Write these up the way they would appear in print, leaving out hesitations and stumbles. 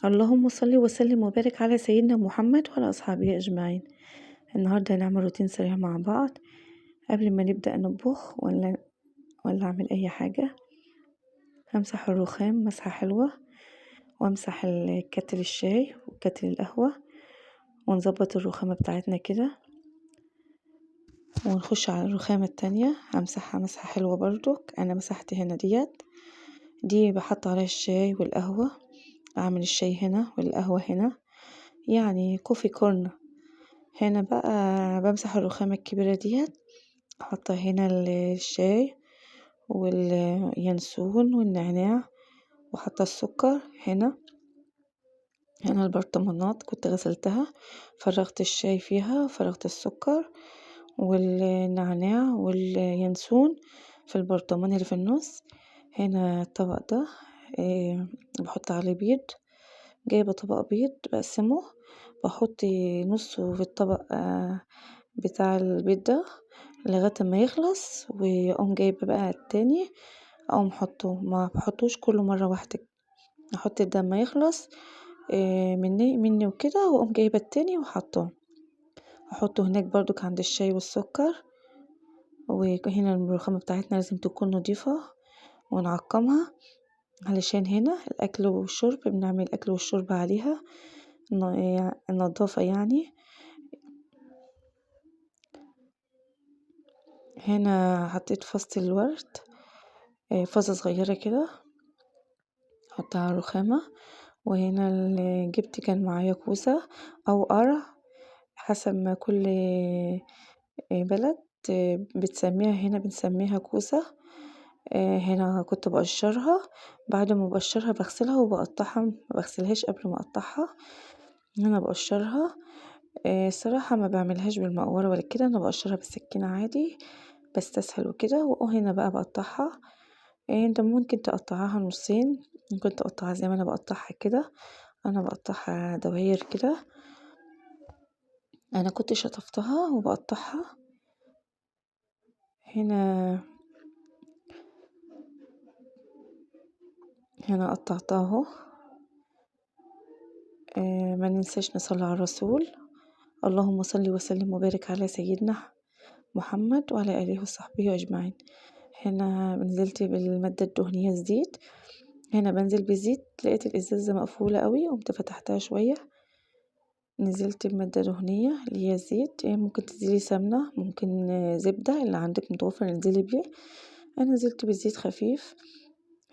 اللهم صل وسلم وبارك على سيدنا محمد وعلى أصحابه أجمعين. النهاردة هنعمل روتين سريع مع بعض قبل ما نبدأ نطبخ ولا أعمل أي حاجة. همسح الرخام مسحة حلوة، وامسح كتل الشاي وكتل القهوة، ونظبط الرخامة بتاعتنا كده، ونخش على الرخامة التانية همسحها مسحة حلوة برضو. أنا مسحت هنا دي بحط عليها الشاي والقهوة، أعمل الشاي هنا والقهوة هنا، يعني كوفي كورن. هنا بقى بمسح الرخامة الكبيرة ديت، احط هنا الشاي واليانسون والنعناع، وحاطه السكر هنا البرطمانات كنت غسلتها، فرغت الشاي فيها وفرغت السكر والنعناع واليانسون في البرطمان اللي في النص. هنا الطبق ده بحط عليه بيض، جايبه طبق بيض بقسمه، بحط نصه في الطبق بتاع البيض ده لغايه ما يخلص، واقوم جايبه بقى التاني اقوم احطه، ما بحطوش كله مره واحده، احط ده ما يخلص مني وكده، واقوم جايبه التاني احطه هناك برضو عند الشاي والسكر. وهنا الرخامه بتاعتنا لازم تكون نضيفه ونعقمها، علشان هنا الاكل والشرب بنعمل الاكل والشرب عليها النظافه يعني. هنا حطيت فص الورد، فازة صغيرة كده احطها على الرخامة. وهنا اللي جبت كان معايا كوسة او قرع حسب ما كل بلد بتسميها، هنا بنسميها كوسة. هنا كنت بقشرها، بعد ما بقشرها بغسلها وبقطعها، ما بغسلهاش قبل ما اقطعها. هنا بقشرها الصراحة ما بعملهاش بالمقورة ولا كده، انا بقشرها بالسكينة عادي بستسهل وكده. وهنا بقى بقطعها، انت ممكن تقطعها نصين، ممكن تقطعها زي ما انا بقطعها كده، انا بقطعها دواير كده. انا كنت شطفتها وبقطعها. هنا قطعتها اهو. ما ننساش نصلي على الرسول، اللهم صل وسلم وبارك على سيدنا محمد وعلى آله وصحبه أجمعين. هنا نزلت بالمادة الدهنية الزيت، هنا بنزل بالزيت لقيت الإزازة مقفولة قوي، قمت فتحتها شوية، نزلت بمادة دهنية اللي هي الزيت. ممكن تنزلي سمنة، ممكن زبدة اللي عندك متوفر انزلي بيه، انا نزلت بالزيت خفيف.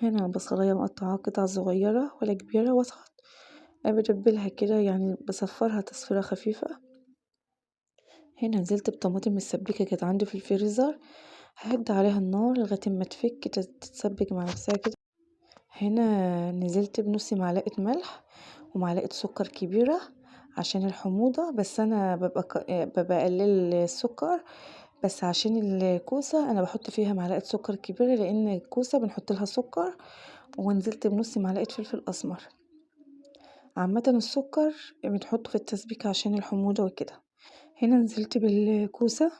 هنا بصلاية مقطعاها قطع صغيرة ولا كبيرة وسط، بتبلها كده يعني بصفرها تصفيرة خفيفة. هنا نزلت بطماطم متسبكة كانت عندي في الفريزر، ههد عليها النار لغاية ما تفك تتسبك مع نفسها كده. هنا نزلت بنص معلقة ملح ومعلقة سكر كبيرة عشان الحموضة، بس انا ببقى اقلل السكر، بس عشان الكوسة انا بحط فيها معلقة سكر كبيرة لان الكوسة بنحط لها سكر. ونزلت بنص معلقة فلفل اسمر. عامة السكر بنحطه في التسبيكة عشان الحموضة وكده. هنا نزلت بالكوسة،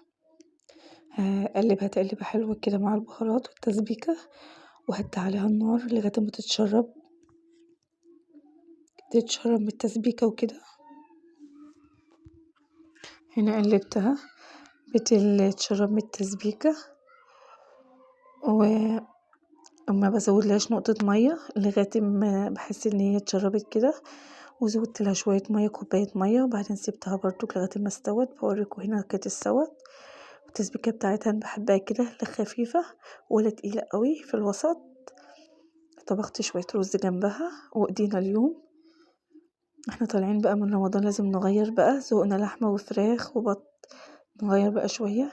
هقلبها تقلبة حلوة كده مع البهارات والتسبيكة، وهدي عليها النار لغاية ما تتشرب من التسبيكة وكده. هنا قلبتها بتتشرب من التسبيكة، وما بزودلهاش نقطة مية لغاية ما بحس ان هي اتشربت كده، وزودت لها شوية مية، كوباية مية، وبعدين سيبتها برضو لغاية ما استوت. بوريكم هنا كانت استوت. التسبيكة بتاعتها انا بحبها كده لا خفيفة ولا تقيلة قوي في الوسط. طبخت شوية رز جنبها وقضينا اليوم. احنا طالعين بقى من رمضان لازم نغير بقى ذوقنا، لحمة وفراخ وبط، نغير بقى شوية.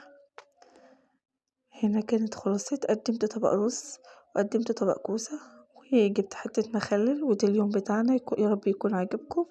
هنا كانت خلصت، قدمت طبق رز وقدمت طبق كوسة وجبت حتة مخلل، وده اليوم بتاعنا، يا رب يكون عاجبكم.